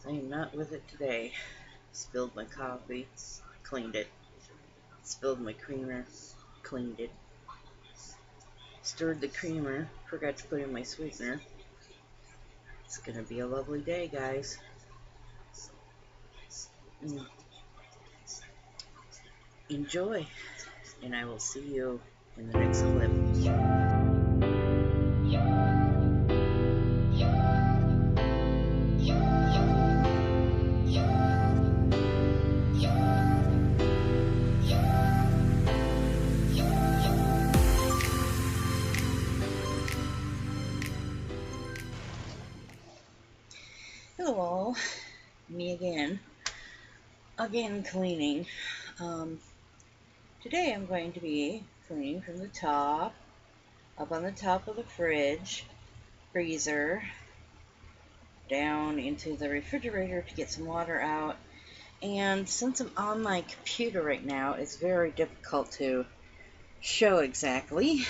I am not with it today. Spilled my coffee, cleaned it. Spilled my creamer, cleaned it. Stirred the creamer, forgot to put in my sweetener. It's gonna be a lovely day, guys. Enjoy, and I will see you in the next clip. Hello, me again cleaning. Today I'm going to be cleaning from the top, up on the top of the fridge, freezer, down into the refrigerator to get some water out. And since I'm on my computer right now, it's very difficult to show exactly.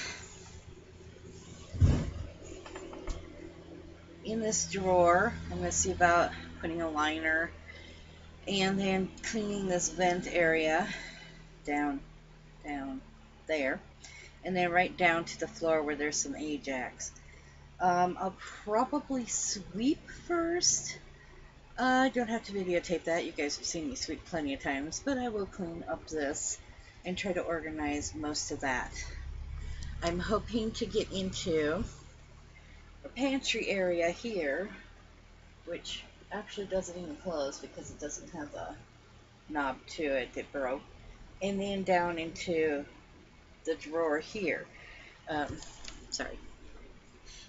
In this drawer, I'm going to see about putting a liner and then cleaning this vent area down there, and then right down to the floor where there's some Ajax. I'll probably sweep first. I don't have to videotape that. You guys have seen me sweep plenty of times, but I will clean up this and try to organize most of that. I'm hoping to get into the pantry area here, which actually doesn't even close because it doesn't have the knob to it. It broke. And then down into the drawer here.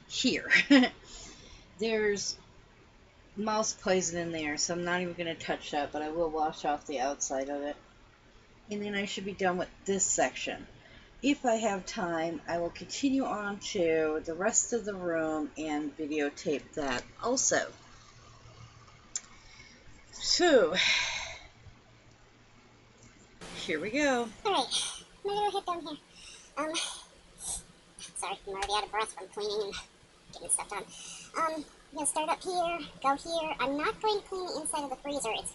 Here. There's mouse poison in there, so I'm not even going to touch that, but I will wash off the outside of it. And then I should be done with this section. If I have time, I will continue on to the rest of the room and videotape that also. So, here we go. Alright, I'm gonna go head down here. Sorry, I'm already out of breath from cleaning and getting stuff done. I'm gonna start up here, go here. I'm not going to clean the inside of the freezer. It's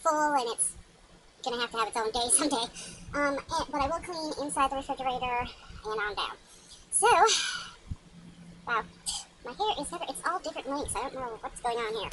full and it's gonna have to have its own day someday. But I will clean inside the refrigerator and on down. So, wow, my hair is it's all different lengths. I don't know what's going on here.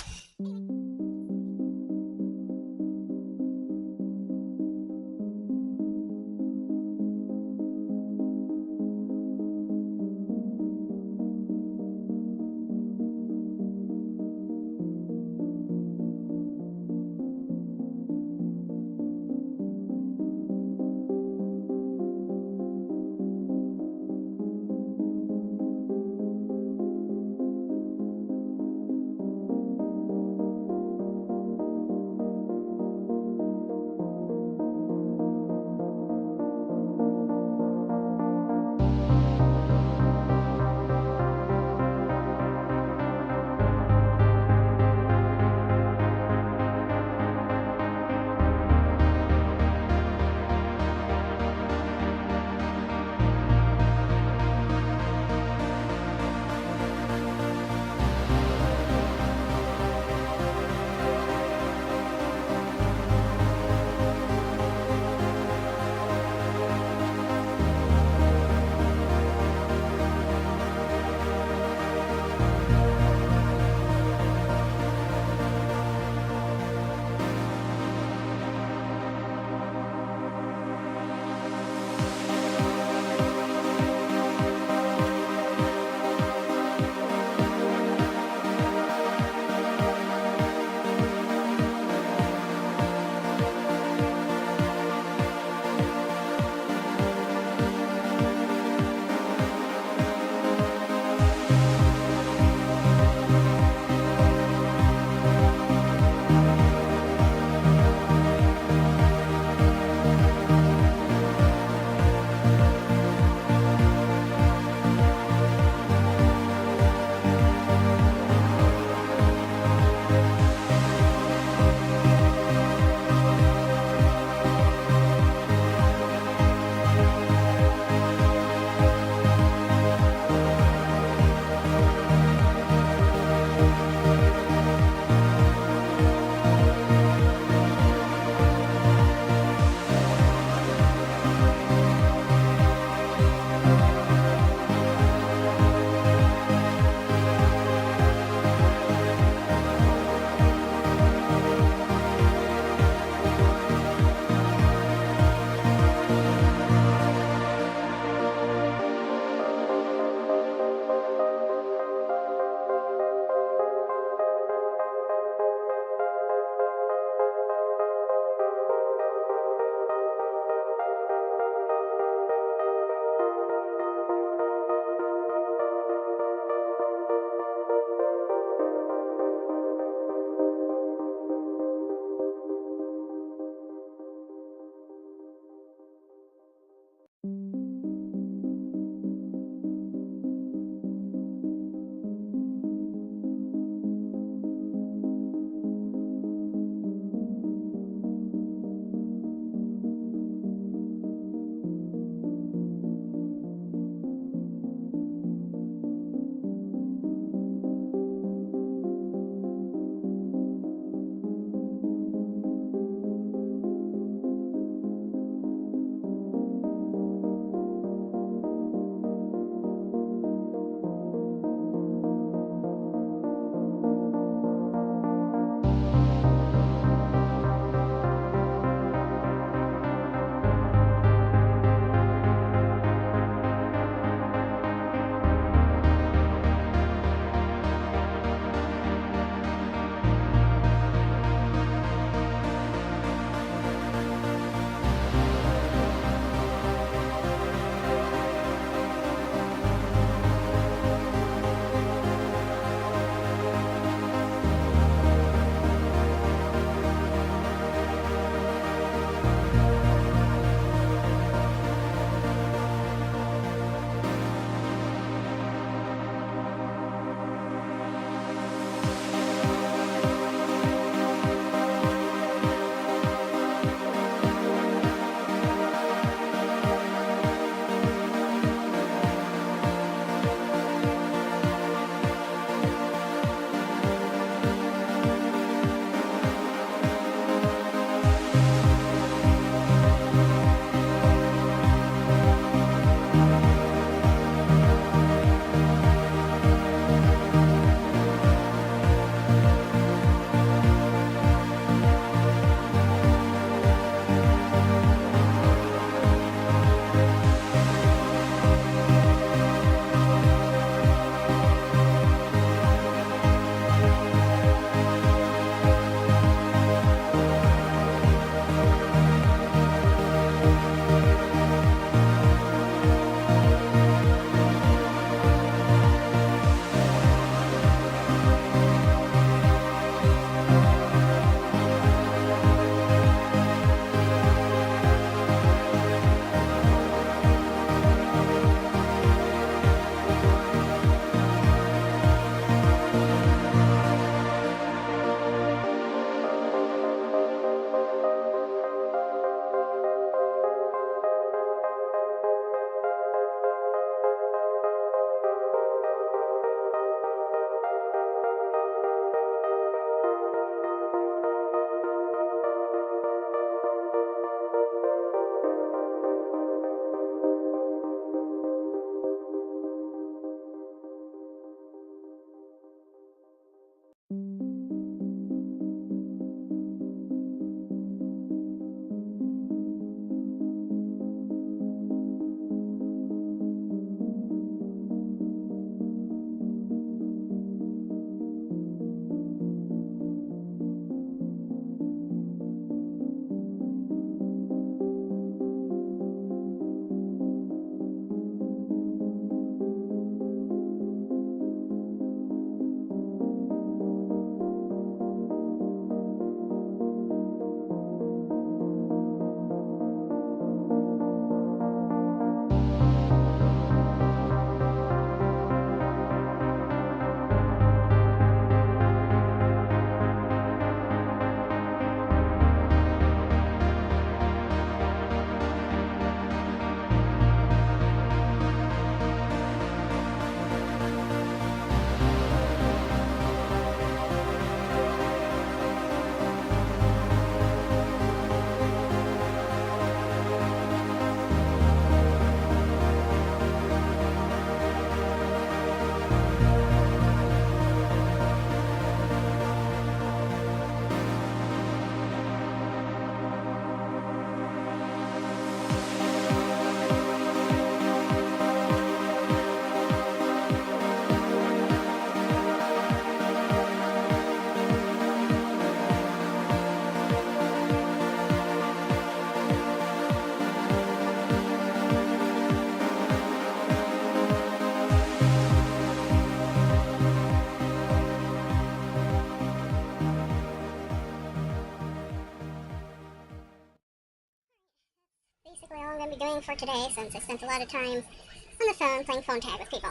doing for today since I spent a lot of time on the phone playing phone tag with people.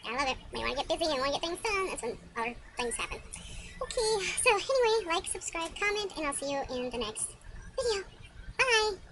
I love it. When you want to get busy and want to get things done, that's when other things happen. Okay, so anyway, like, subscribe, comment, and I'll see you in the next video. Bye!